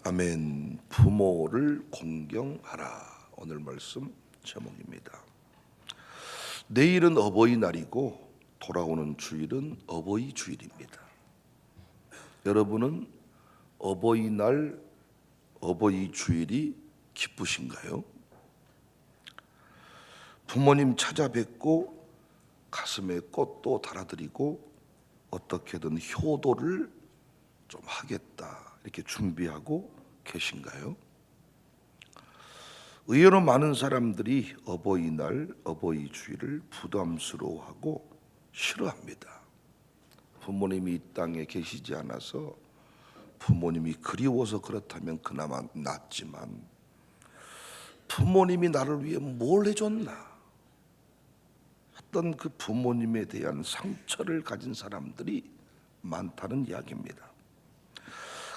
아멘. 부모를 공경하라. 오늘 말씀 제목입니다. 내일은 어버이날이고 돌아오는 주일은 어버이 주일입니다. 여러분은 어버이날, 어버이 주일이 기쁘신가요? 부모님 찾아뵙고 가슴에 꽃도 달아드리고 어떻게든 효도를 좀 하겠다 이렇게 준비하고 계신가요? 의외로 많은 사람들이 어버이날, 어버이 주일을 부담스러워하고 싫어합니다. 부모님이 이 땅에 계시지 않아서 부모님이 그리워서 그렇다면 그나마 낫지만 부모님이 나를 위해 뭘 해줬나? 어떤 그 부모님에 대한 상처를 가진 사람들이 많다는 이야기입니다.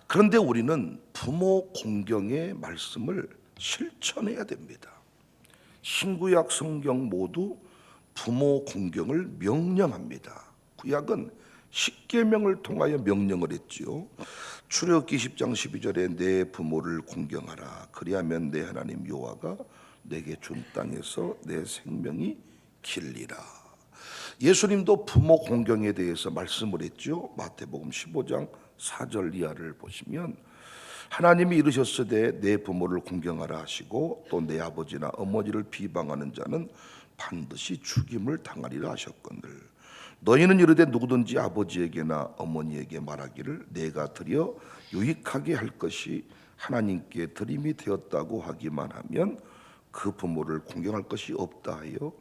그런데 우리는 부모 공경의 말씀을 실천해야 됩니다. 신구약 성경 모두 부모 공경을 명령합니다. 구약은 십계명을 통하여 명령을 했지요. 출애굽기 10장 12절에 내 부모를 공경하라. 그리하면 내 하나님 여호와가 내게 준 땅에서 내 생명이 길리라. 예수님도 부모 공경에 대해서 말씀을 했죠. 마태복음 15장 4절 이하를 보시면 하나님이 이르셨으되 내 부모를 공경하라 하시고 또 내 아버지나 어머니를 비방하는 자는 반드시 죽임을 당하리라 하셨거늘 너희는 이르되 누구든지 아버지에게나 어머니에게 말하기를 내가 드려 유익하게 할 것이 하나님께 드림이 되었다고 하기만 하면 그 부모를 공경할 것이 없다 하여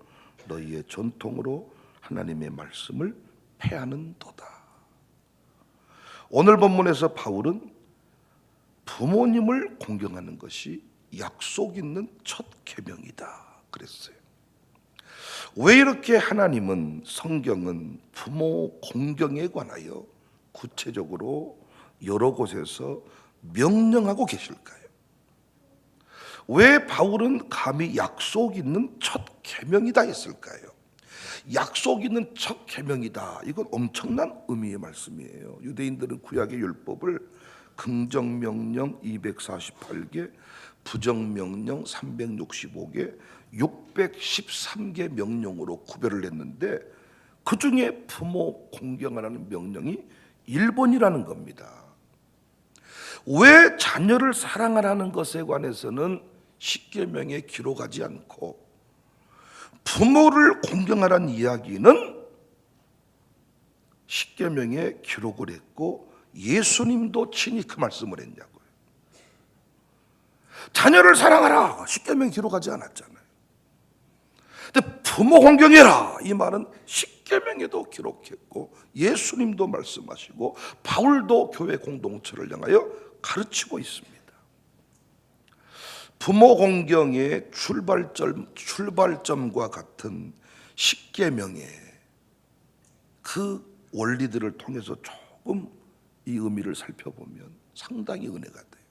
너희의 전통으로 하나님의 말씀을 폐하는도다. 오늘 본문에서 바울은 부모님을 공경하는 것이 약속 있는 첫 계명이다 그랬어요. 왜 이렇게 하나님은 성경은 부모 공경에 관하여 구체적으로 여러 곳에서 명령하고 계실까요? 왜 바울은 감히 약속 있는 첫 계명이다 했을까요? 약속 있는 첫 계명이다. 이건 엄청난 의미의 말씀이에요. 유대인들은 구약의 율법을 긍정명령 248개, 부정명령 365개, 613개 명령으로 구별을 했는데 그 중에 부모 공경하라는 명령이 1번이라는 겁니다. 왜 자녀를 사랑하라는 것에 관해서는 십계명에 기록하지 않고 부모를 공경하라는 이야기는 십계명에 기록을 했고 예수님도 친히 그 말씀을 했냐고요. 자녀를 사랑하라 십계명 기록하지 않았잖아요. 근데 부모 공경해라 이 말은 십계명에도 기록했고 예수님도 말씀하시고 바울도 교회 공동체를 향하여 가르치고 있습니다. 부모 공경의 출발점과 같은 십계명의 그 원리들을 통해서 조금 이 의미를 살펴보면 상당히 은혜가 돼요.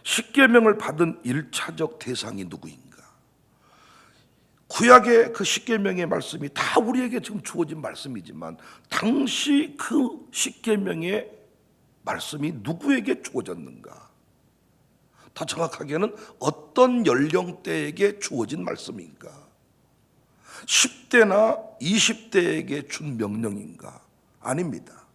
십계명을 받은 1차적 대상이 누구인가? 구약의 그 십계명의 말씀이 다 우리에게 지금 주어진 말씀이지만 당시 그 십계명의 말씀이 누구에게 주어졌는가? 더 정확하게는 어떤 연령대에게 주어진 말씀인가? 10대나 20대에게 준 명령인가? 아닙니다.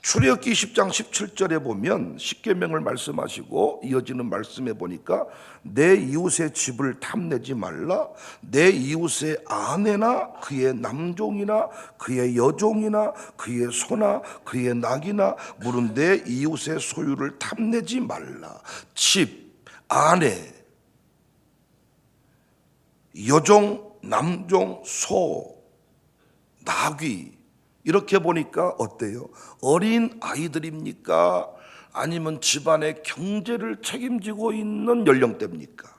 출애굽기 10장 17절에 보면 십계명을 말씀하시고 이어지는 말씀에 보니까 내 이웃의 집을 탐내지 말라. 내 이웃의 아내나 그의 남종이나 그의 여종이나 그의 소나 그의 낙이나 물은 내 이웃의 소유를 탐내지 말라. 집, 아내, 여종, 남종, 소, 나귀 이렇게 보니까 어때요? 어린 아이들입니까? 아니면 집안의 경제를 책임지고 있는 연령대입니까?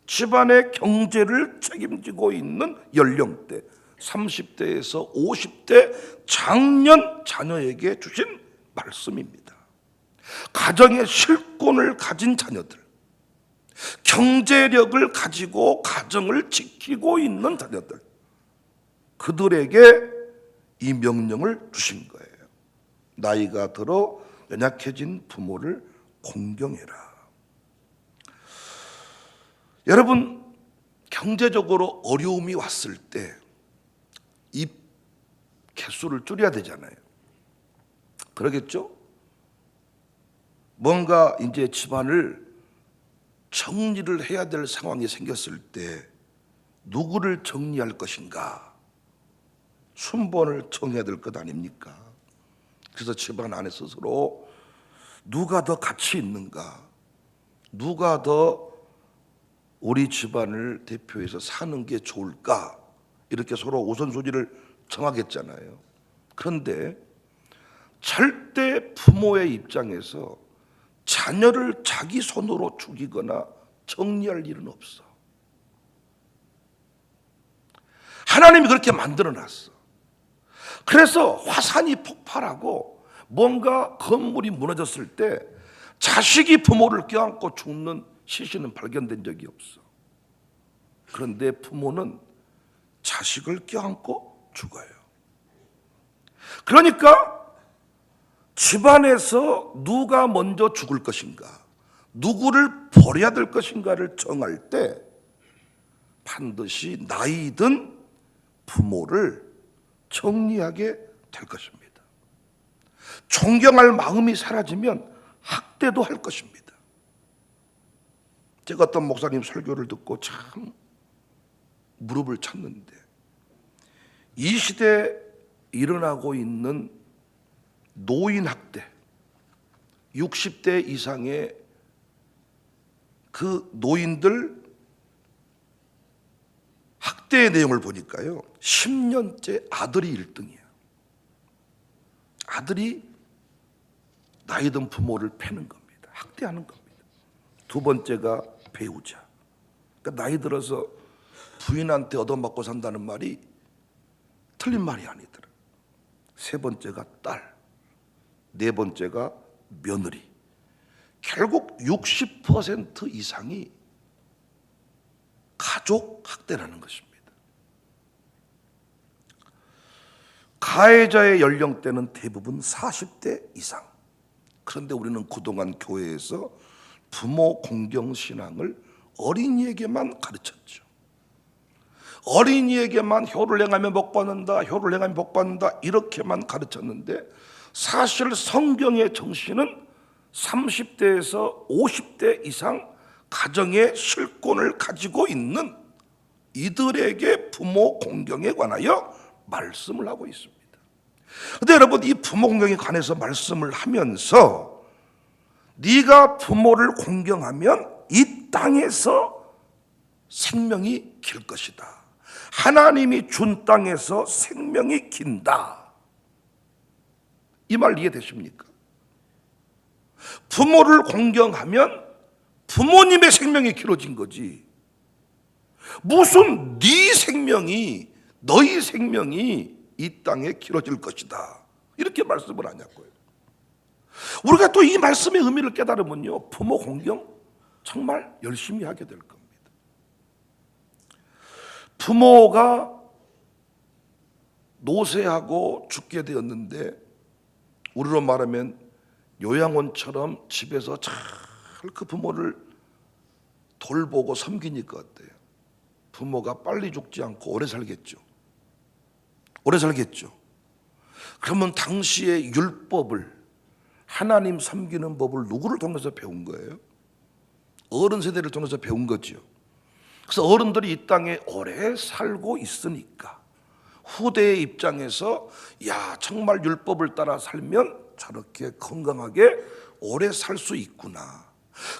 집안의 경제를 책임지고 있는 연령대 30대에서 50대 장년 자녀에게 주신 말씀입니다. 가정의 실권을 가진 자녀들, 경제력을 가지고 가정을 지키고 있는 자녀들, 그들에게 이 명령을 주신 거예요. 나이가 들어 연약해진 부모를 공경해라. 여러분, 경제적으로 어려움이 왔을 때 입 개수를 줄여야 되잖아요. 그러겠죠? 뭔가 이제 집안을 정리를 해야 될 상황이 생겼을 때 누구를 정리할 것인가? 순번을 정해야 될 것 아닙니까? 그래서 집안 안에 스스로 누가 더 가치 있는가? 누가 더 우리 집안을 대표해서 사는 게 좋을까? 이렇게 서로 우선순위를 정하겠잖아요. 그런데 절대 부모의 입장에서 자녀를 자기 손으로 죽이거나 정리할 일은 없어. 하나님이 그렇게 만들어 놨어. 그래서 화산이 폭발하고 뭔가 건물이 무너졌을 때 자식이 부모를 껴안고 죽는 시신은 발견된 적이 없어. 그런데 부모는 자식을 껴안고 죽어요. 그러니까 집안에서 누가 먼저 죽을 것인가, 누구를 버려야 될 것인가를 정할 때 반드시 나이 든 부모를 정리하게 될 것입니다. 존경할 마음이 사라지면 학대도 할 것입니다. 제가 어떤 목사님 설교를 듣고 참 무릎을 쳤는데, 이 시대에 일어나고 있는 노인 학대, 60대 이상의 그 노인들 학대의 내용을 보니까요, 10년째 아들이 1등이야. 아들이 나이든 부모를 패는 겁니다. 학대하는 겁니다. 두 번째가 배우자. 그러니까 나이 들어서 부인한테 얻어맞고 산다는 말이 틀린 말이 아니더라. 세 번째가 딸, 네 번째가 며느리. 결국 60% 이상이 가족 학대라는 것입니다. 가해자의 연령대는 대부분 40대 이상. 그런데 우리는 그동안 교회에서 부모 공경 신앙을 어린이에게만 가르쳤죠. 어린이에게만 효를 행하면 복 받는다, 효를 행하면 복 받는다, 이렇게만 가르쳤는데 사실 성경의 정신은 30대에서 50대 이상 가정의 실권을 가지고 있는 이들에게 부모 공경에 관하여 말씀을 하고 있습니다. 그런데 여러분, 이 부모 공경에 관해서 말씀을 하면서 네가 부모를 공경하면 이 땅에서 생명이 길 것이다. 하나님이 준 땅에서 생명이 긴다. 이 말 이해되십니까? 부모를 공경하면 부모님의 생명이 길어진 거지. 무슨 네 생명이, 너희 생명이 이 땅에 길어질 것이다, 이렇게 말씀을 하냐고요. 우리가 또 이 말씀의 의미를 깨달으면요, 부모 공경 정말 열심히 하게 될 겁니다. 부모가 노쇠하고 죽게 되었는데, 우리로 말하면 요양원처럼 집에서 잘 그 부모를 돌보고 섬기니까 어때요? 부모가 빨리 죽지 않고 오래 살겠죠. 오래 살겠죠. 그러면 당시의 율법을, 하나님 섬기는 법을 누구를 통해서 배운 거예요? 어른 세대를 통해서 배운 거죠. 그래서 어른들이 이 땅에 오래 살고 있으니까 후대의 입장에서 야, 정말 율법을 따라 살면 저렇게 건강하게 오래 살 수 있구나.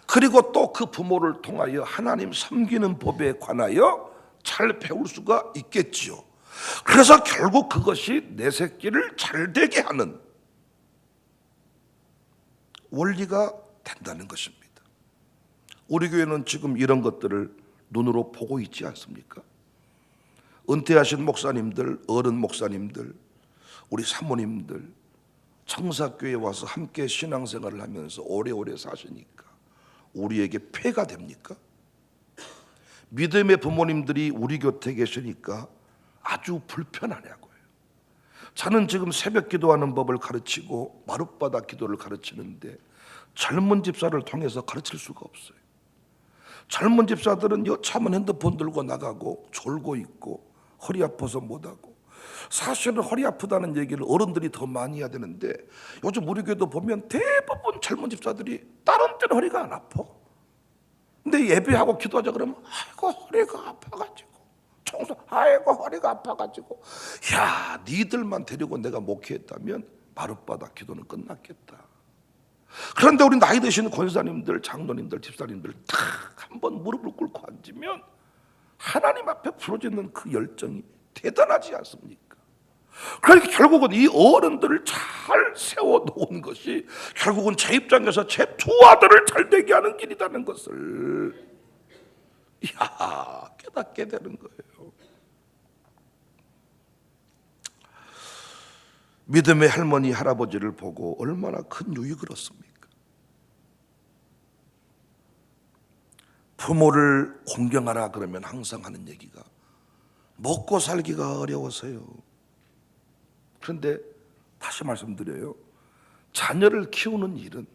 그리고 또 그 부모를 통하여 하나님 섬기는 법에 관하여 잘 배울 수가 있겠지요. 그래서 결국 그것이 내 새끼를 잘 되게 하는 원리가 된다는 것입니다. 우리 교회는 지금 이런 것들을 눈으로 보고 있지 않습니까? 은퇴하신 목사님들, 어른 목사님들, 우리 사모님들 청사교회에 와서 함께 신앙생활을 하면서 오래오래 사시니까 우리에게 폐가 됩니까? 믿음의 부모님들이 우리 곁에 계시니까 아주 불편하냐고요. 저는 지금 새벽 기도하는 법을 가르치고 마룻바닥 기도를 가르치는데 젊은 집사를 통해서 가르칠 수가 없어요. 젊은 집사들은 여차하면 핸드폰 들고 나가고 졸고 있고 허리 아파서 못하고, 사실은 허리 아프다는 얘기를 어른들이 더 많이 해야 되는데 요즘 우리 교회도 보면 대부분 젊은 집사들이 다른 때는 허리가 안 아파. 근데 예배하고 기도하자 그러면 아이고 허리가 아파가지고, 청소 아이고 허리가 아파가지고. 야, 니들만 데리고 내가 목회했다면 마룻바닥 기도는 끝났겠다. 그런데 우리 나이 드신 권사님들, 장로님들, 집사님들 딱 한번 무릎을 꿇고 앉으면 하나님 앞에 부러지는 그 열정이 대단하지 않습니까? 그러니까 결국은 이 어른들을 잘 세워놓은 것이 결국은 제 입장에서 제 두 아들을 잘 되게 하는 길이라는 것을 깨닫게 되는 거예요. 믿음의 할머니, 할아버지를 보고 얼마나 큰 유익을 얻습니까? 부모를 공경하라 그러면 항상 하는 얘기가 먹고 살기가 어려워서요. 그런데 다시 말씀드려요. 자녀를 키우는 일은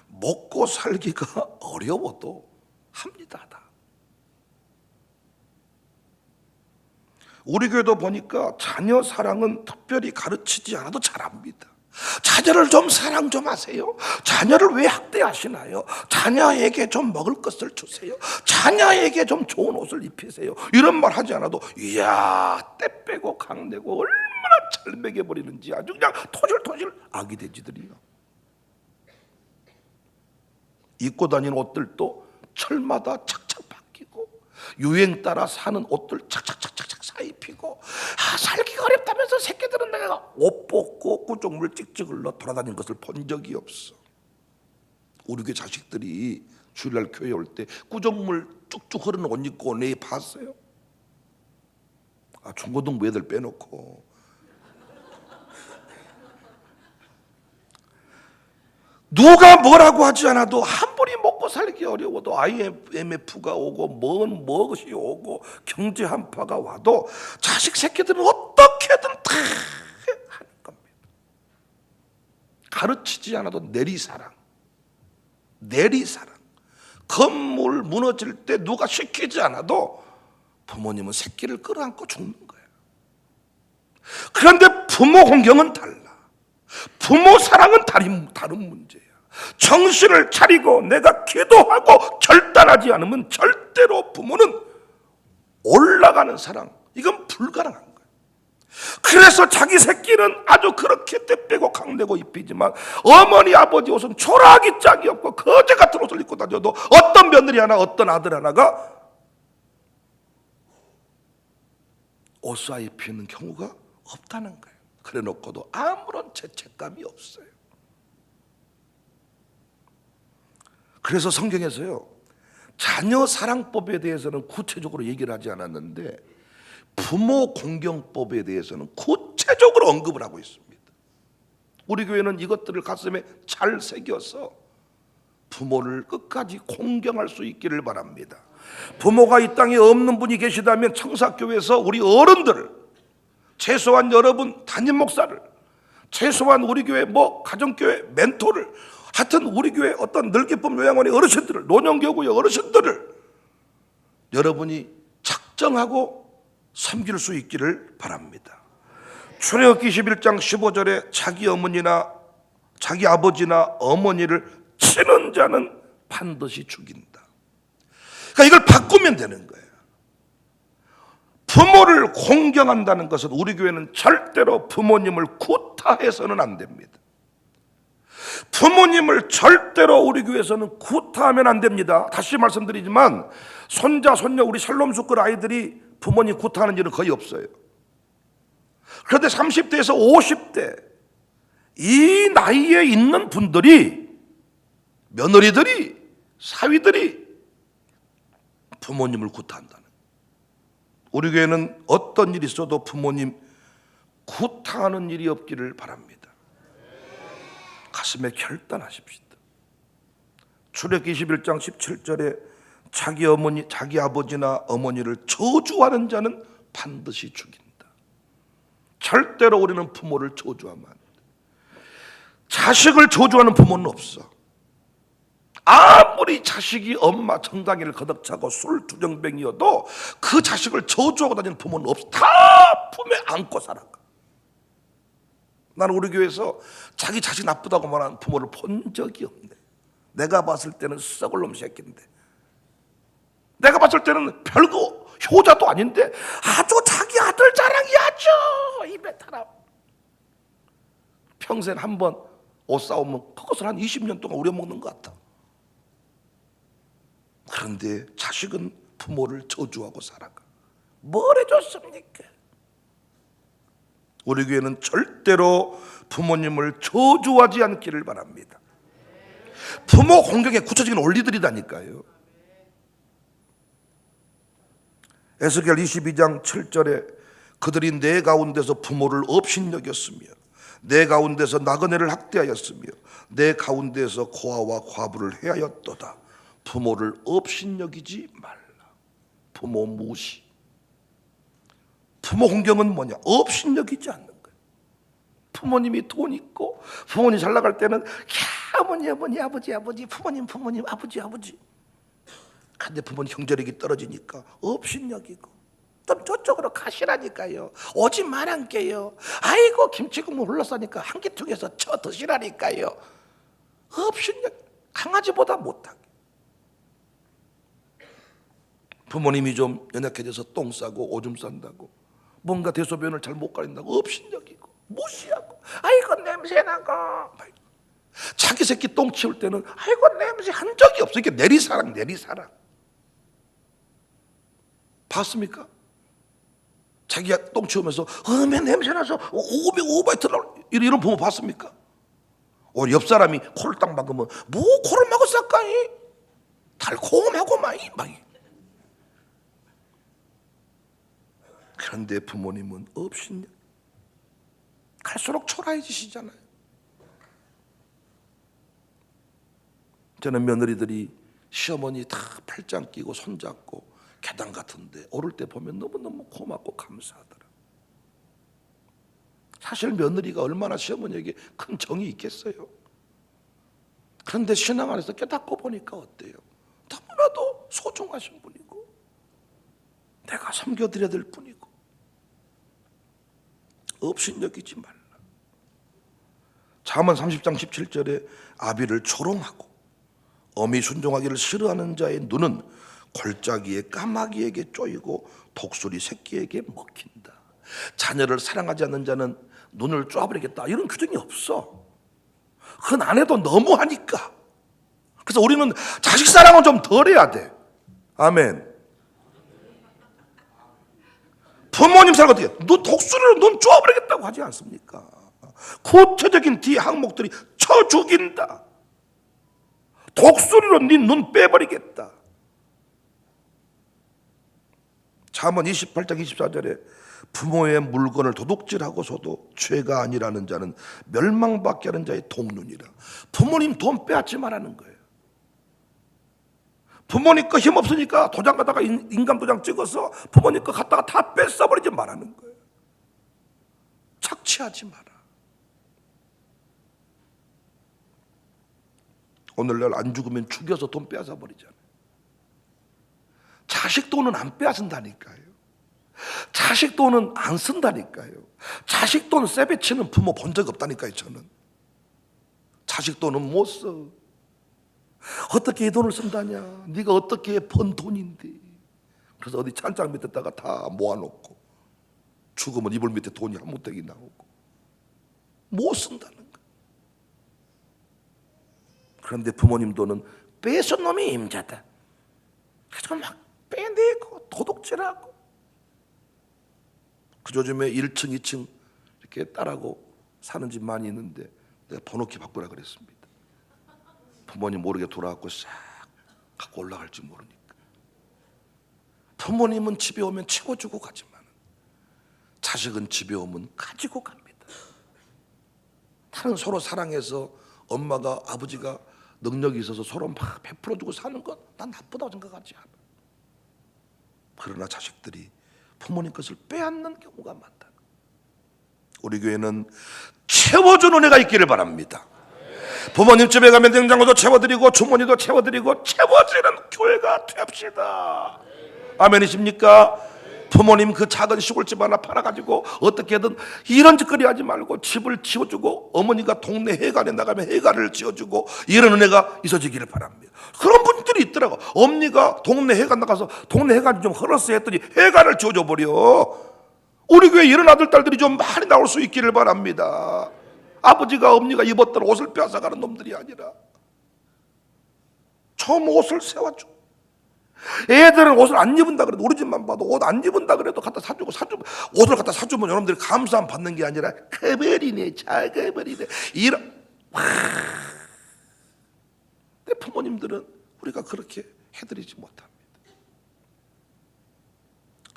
먹고 살기가 어려워도 합니다. 다. 우리 교회도 보니까 자녀 사랑은 특별히 가르치지 않아도 잘합니다. 자녀를 좀 사랑 좀 하세요. 자녀를 왜 학대하시나요? 자녀에게 좀 먹을 것을 주세요. 자녀에게 좀 좋은 옷을 입히세요. 이런 말 하지 않아도 이야, 때 빼고 강내고 얼마나 잘 먹여버리는지 아주 그냥 토실토실 아기 돼지들이요. 입고 다니는 옷들도 철마다 착착 바뀌고 유행 따라 사는 옷들 착착착착 사 입히고, 살기가 어렵다면서 새끼들은 내가 옷 벗고 구정물 찍찍 흘러 돌아다니는 것을 본 적이 없어. 우리 교회 자식들이 주일날 교회 올 때 구정물 쭉쭉 흐르는 옷 입고 오네 봤어요? 중고등부 애들 빼놓고. 누가 뭐라고 하지 않아도 아무리 먹고 살기 어려워도 IMF가 오고 무엇이 오고 경제 한파가 와도 자식 새끼들은 어떻게든 다 하는 겁니다. 가르치지 않아도 내리사랑. 건물 무너질 때 누가 시키지 않아도 부모님은 새끼를 끌어안고 죽는 거예요. 그런데 부모 공경은 달라. 부모 사랑은 다른 문제야. 정신을 차리고 내가 기도하고 결단하지 않으면 절대로 부모는 올라가는 사랑, 이건 불가능한 거예요. 그래서 자기 새끼는 아주 그렇게 때 빼고 강내고 입히지만 어머니 아버지 옷은 초라하기 짝이 없고 거지 같은 옷을 입고 다녀도 어떤 며느리 하나, 어떤 아들 하나가 옷 사 입히는 경우가 없다는 거예요. 그래 놓고도 아무런 죄책감이 없어요. 그래서 성경에서요, 자녀 사랑법에 대해서는 구체적으로 얘기를 하지 않았는데 부모 공경법에 대해서는 구체적으로 언급을 하고 있습니다. 우리 교회는 이것들을 가슴에 잘 새겨서 부모를 끝까지 공경할 수 있기를 바랍니다. 부모가 이 땅에 없는 분이 계시다면 청사교회에서 우리 어른들, 최소한 여러분 담임 목사를, 최소한 우리 교회 가정교회 멘토를, 하여튼 우리 교회 어떤 늙기법 요양원의 어르신들을, 노년교구의 어르신들을 여러분이 작정하고 섬길 수 있기를 바랍니다. 출애굽기 21장 15절에 자기 아버지나 어머니를 치는 자는 반드시 죽인다. 그러니까 이걸 바꾸면 되는 거예요. 부모를 공경한다는 것은 우리 교회는 절대로 부모님을 구타해서는 안 됩니다. 부모님을 절대로 우리 교회에서는 구타하면 안 됩니다. 다시 말씀드리지만 손자, 손녀, 우리 샬롬수클 아이들이 부모님 구타하는 일은 거의 없어요. 그런데 30대에서 50대 이 나이에 있는 분들이, 며느리들이, 사위들이 부모님을 구타한다는, 우리 교회는 어떤 일이 있어도 부모님 구타하는 일이 없기를 바랍니다. 가슴에 결단하십시다. 출애굽기 21장 17절에 자기 아버지나 어머니를 저주하는 자는 반드시 죽인다. 절대로 우리는 부모를 저주하면 안 돼. 자식을 저주하는 부모는 없어. 아무리 자식이 엄마 정당이를 거듭 차고 술 투정뱅이여도 그 자식을 저주하고 다니는 부모는 없어. 다 품에 안고 살아가. 나는 우리 교회에서 자기 자식 나쁘다고 말하는 부모를 본 적이 없네. 내가 봤을 때는 썩을 놈 새끼인데, 내가 봤을 때는 별거 효자도 아닌데 아주 자기 아들 자랑이 아주 입에 달아. 평생 한 번 옷 사오면 그것을 한 20년 동안 우려먹는 것 같아. 그런데 자식은 부모를 저주하고 살아가. 뭘 해줬습니까? 우리 교회는 절대로 부모님을 저주하지 않기를 바랍니다. 부모 공경에 구체적인 원리들이다니까요. 에스겔 22장 7절에 그들이 내 가운데서 부모를 업신여겼으며 내 가운데서 나그네를 학대하였으며 내 가운데서 고아와 과부를 해하였도다. 부모를 업신여기지 말라. 부모 무시. 부모 공경은 뭐냐? 업신여기지 않는 거예요. 부모님이 돈 있고 부모님 잘 나갈 때는 어머니 아버지 부모님 아버지. 근데 부모님 경제력이 떨어지니까 업신여기고 좀 저쪽으로 가시라니까요. 오지 말란게요. 아이고 김치국물 흘러싸니까 한 끼통에서 쳐 드시라니까요. 업신여기. 강아지보다 못하게. 부모님이 좀 연약해져서 똥 싸고 오줌 싼다고, 뭔가 대소변을 잘 못 가린다고 업신여기고 무시하고, 아이고 냄새나고. 자기 새끼 똥 치울 때는 아이고 냄새 한 적이 없어. 이게 내리사랑. 봤습니까? 자기가 똥 치우면서 어메 냄새나서 오바이트 이런 부모 봤습니까? 옆 사람이 코를 딱 막으면 뭐 코를 막고 쌀까이? 달콤하고 막. 그런데 부모님은 없신여. 갈수록 초라해지시잖아요. 저는 며느리들이 시어머니 다 팔짱 끼고 손잡고 계단 같은데 오를 때 보면 너무너무 고맙고 감사하더라. 사실 며느리가 얼마나 시어머니에게 큰 정이 있겠어요. 그런데 신앙 안에서 깨닫고 보니까 어때요? 너무나도 소중하신 분이고 내가 섬겨드려야 될 분이고 업신여기지 말라. 잠언 30장 17절에 아비를 조롱하고 어미 순종하기를 싫어하는 자의 눈은 골짜기에 까마귀에게 쪼이고 독수리 새끼에게 먹힌다. 자녀를 사랑하지 않는 자는 눈을 쪼아버리겠다, 이런 규정이 없어. 그건 안 해도 너무하니까. 그래서 우리는 자식 사랑은 좀 덜 해야 돼. 아멘. 부모님 사랑 어떻게 너 독수리로 눈 쪼아버리겠다고 하지 않습니까? 구체적인 뒤에 항목들이 쳐 죽인다. 독수리로 네 눈 빼버리겠다. 잠언 28장 24절에 부모의 물건을 도둑질하고서도 죄가 아니라는 자는 멸망받게 하는 자의 동lun이라. 부모님 돈 빼앗지 말라는 거예요. 부모님 거 힘없으니까 도장 갖다가 인감 도장 찍어서 부모님 거 갖다가 다 뺏어버리지 말라는 거예요. 착취하지 마라. 오늘날 안 죽으면 죽여서 돈 빼앗아 버리잖아요. 자식 돈은 안 빼앗은다니까요. 자식 돈은 안 쓴다니까요. 자식 돈 세배치는 부모 본 적 없다니까요. 저는 자식 돈은 못 써. 어떻게 이 돈을 쓴다냐? 네가 어떻게 번 돈인데. 그래서 어디 찬장 밑에다가 다 모아놓고 죽으면 이불 밑에 돈이 한 무더기 나오고 못 쓴다는 거예요. 그런데 부모님 돈은 뺏은 놈이 임자다. 그래서 막 빼내고 도둑질하고. 그 요즘에 1층 2층 이렇게 딸하고 사는 집 많이 있는데 내가 번호키 바꾸라 그랬습니다. 부모님 모르게 돌아왔고 싹 갖고 올라갈지 모르니까. 부모님은 집에 오면 채워주고 가지만 자식은 집에 오면 가지고 갑니다. 나는 서로 사랑해서 엄마가 아버지가 능력이 있어서 서로 막 베풀어주고 사는 건 난 나쁘다고 생각하지 않아. 그러나 자식들이 부모님 것을 빼앗는 경우가 많다. 우리 교회는 채워주는 은혜가 있기를 바랍니다. 부모님 집에 가면 냉장고도 채워드리고 주머니도 채워드리고 채워지는 교회가 됩시다. 아멘이십니까? 부모님 그 작은 시골집 하나 팔아가지고 어떻게든 이런 짓거리 하지 말고 집을 지어주고, 어머니가 동네 해관에 나가면 해관을 지어주고, 이런 은혜가 있어지기를 바랍니다. 그런 분들이 있더라고. 엄니가 동네 해관 나가서 동네 해관이 좀 헐었어 했더니 해관을 지어줘 버려. 우리 교회 이런 아들 딸들이 좀 많이 나올 수 있기를 바랍니다. 아버지가 엄니가 입었던 옷을 뺏어가는 놈들이 아니라 처음 옷을 세워줘. 애들은 옷을 안 입은다 그래도, 우리 집만 봐도 옷 안 입은다 그래도 갖다 사주고, 옷을 갖다 사주면 여러분들이 감사함 받는 게 아니라 커버리네, 잘 커버리네, 이런. 내 부모님들은 우리가 그렇게 해드리지 못합니다.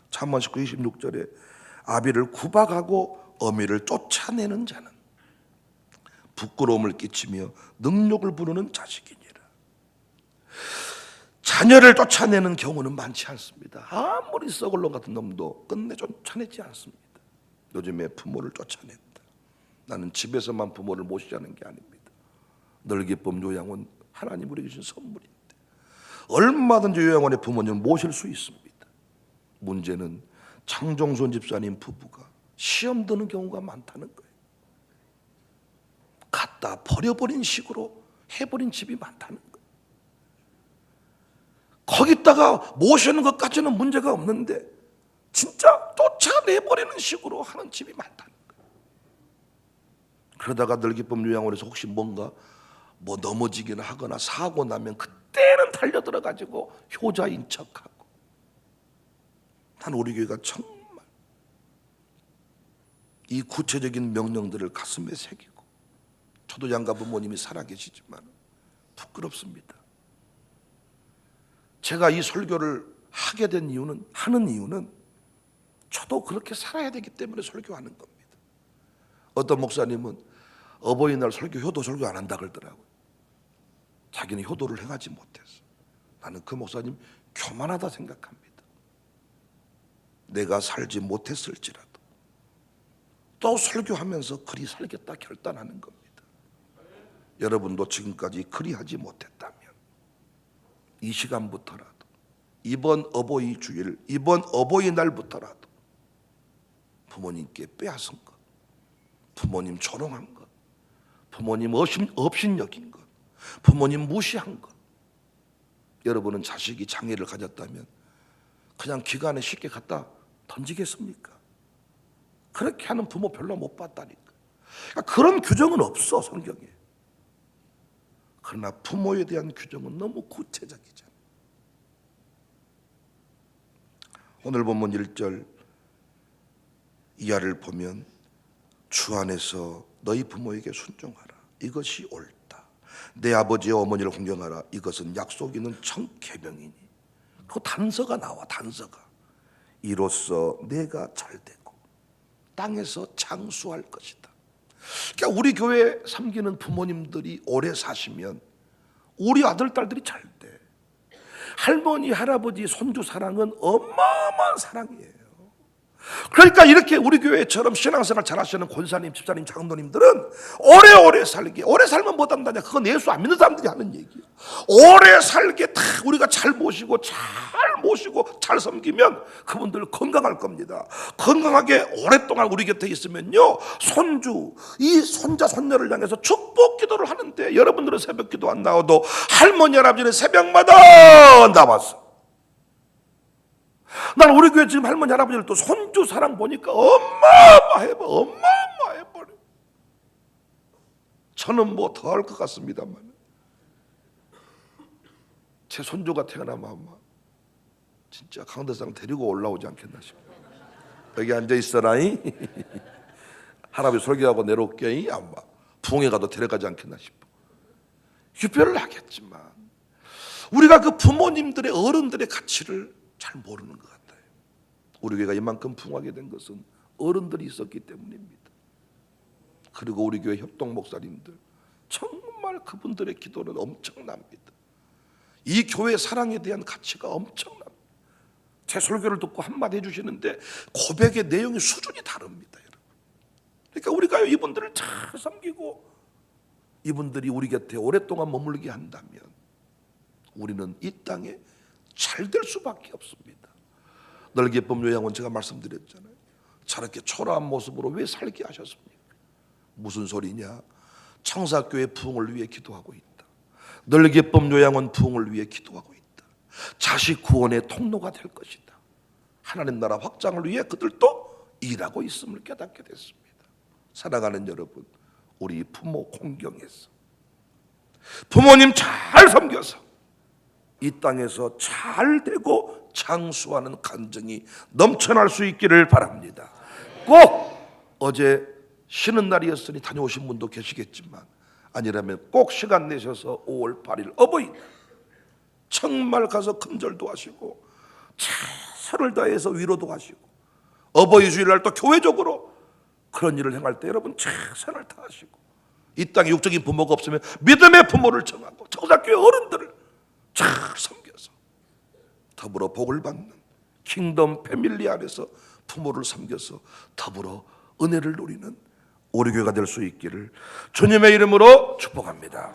잠언 19, 26절에 아비를 구박하고 어미를 쫓아내는 자는 부끄러움을 끼치며 능욕을 부르는 자식이니라. 자녀를 쫓아내는 경우는 많지 않습니다. 아무리 썩을 놈 같은 놈도 끝내 쫓아내지 않습니다. 요즘에 부모를 쫓아낸다. 나는 집에서만 부모를 모시자는 게 아닙니다. 널기법 요양원 하나님 우리에게 주신 선물인데 얼마든지 요양원에 부모님을 모실 수 있습니다. 문제는 장종선 집사님 부부가 시험 드는 경우가 많다는 거예요. 갖다 버려버린 식으로 해버린 집이 많다는 거예요. 거기다가 모시는 것까지는 문제가 없는데 진짜 쫓아내버리는 식으로 하는 집이 많다는 거예요. 그러다가 널기법 요양원에서 혹시 뭔가 넘어지기나 하거나 사고 나면 그때는 달려들어가지고 효자인 척하고. 난 우리 교회가 정말 이 구체적인 명령들을 가슴에 새기고, 저도 양가 부모님이 살아계시지만 부끄럽습니다. 제가 이 설교를 하는 이유는 저도 그렇게 살아야 되기 때문에 설교하는 겁니다. 어떤 목사님은 어버이날 효도 설교 안 한다 그러더라고요. 자기는 효도를 행하지 못해서. 나는 그 목사님 교만하다 생각합니다. 내가 살지 못했을지라도 또 설교하면서 그리 살겠다 결단하는 겁니다. 여러분도 지금까지 그리하지 못했다면 이 시간부터라도, 이번 어버이 주일, 이번 어버이날부터라도 부모님께 빼앗은 것, 부모님 조롱한 것, 부모님 업신여긴 것, 부모님 무시한 것, 여러분은 자식이 장애를 가졌다면 그냥 기관에 쉽게 갖다 던지겠습니까? 그렇게 하는 부모 별로 못 봤다니까. 그런 규정은 없어, 성경에. 그러나 부모에 대한 규정은 너무 구체적이잖아요. 오늘 본문 1절 이하를 보면 주 안에서 너희 부모에게 순종하라. 이것이 옳다. 내 아버지와 어머니를 공경하라. 이것은 약속 있는 청계명이니. 그 단서가 나와, 단서가. 이로써 내가 잘되고 땅에서 장수할 것이다. 그러니까 우리 교회 섬기는 부모님들이 오래 사시면 우리 아들, 딸들이 잘 돼. 할머니, 할아버지, 손주 사랑은 어마어마한 사랑이에요. 그러니까 이렇게 우리 교회처럼 신앙생활 잘하시는 권사님, 집사님, 장로님들은 오래오래 살게, 오래 살면 못한다냐, 그건 예수 안 믿는 사람들이 하는 얘기예요. 오래 살게 다 우리가 잘 모시고 잘 섬기면 그분들 건강할 겁니다. 건강하게 오랫동안 우리 곁에 있으면요, 손주, 이 손자, 손녀를 향해서 축복 기도를 하는데, 여러분들은 새벽 기도 안 나와도 할머니, 할아버지는 새벽마다 나왔어. 난 우리 교회 지금 할머니, 할아버지를 또 손주 사랑 보니까 어마어마해버려. 저는 뭐 더 할 것 같습니다만, 제 손주가 태어나면 아마 진짜 강대상 데리고 올라오지 않겠나 싶어요. 여기 앉아 있어라이. 할아버지 설교하고 내려올게. 아마 부흥회 가도 데려가지 않겠나 싶어. 유별을 하겠지만 우리가 그 부모님들의, 어른들의 가치를 잘 모르는 것 같아요. 우리 교회가 이만큼 부흥하게 된 것은 어른들이 있었기 때문입니다. 그리고 우리 교회 협동 목사님들, 정말 그분들의 기도는 엄청납니다. 이 교회 사랑에 대한 가치가 엄청납니다. 제 설교를 듣고 한마디 해주시는데 고백의 내용의 수준이 다릅니다, 여러분. 그러니까 우리가 이분들을 잘 섬기고 이분들이 우리 곁에 오랫동안 머물게 한다면 우리는 이 땅에 잘 될 수밖에 없습니다. 널기법 요양원 제가 말씀드렸잖아요. 저렇게 초라한 모습으로 왜 살게 하셨습니까? 무슨 소리냐? 창사교회 부흥을 위해 기도하고 있다. 널기법 요양원 부흥을 위해 기도하고 있다. 자식 구원의 통로가 될 것이다. 하나님 나라 확장을 위해 그들도 일하고 있음을 깨닫게 됐습니다. 사랑하는 여러분, 우리 부모 공경해서 부모님 잘 섬겨서 이 땅에서 잘 되고 장수하는 간증이 넘쳐날 수 있기를 바랍니다. 꼭 어제 쉬는 날이었으니 다녀오신 분도 계시겠지만 아니라면 꼭 시간 내셔서 5월 8일 어버이날 정말 가서 큰절도 하시고 최선을 다해서 위로도 하시고 어버이 주일날 또 교회적으로 그런 일을 행할 때 여러분 최선을 다하시고 이 땅에 육적인 부모가 없으면 믿음의 부모를 정하고 청사교회 어른들을 잘 섬겨서 더불어 복을 받는 킹덤 패밀리 안에서 부모를 섬겨서 더불어 은혜를 누리는 우리 교회가 될 수 있기를 주님의 이름으로 축복합니다.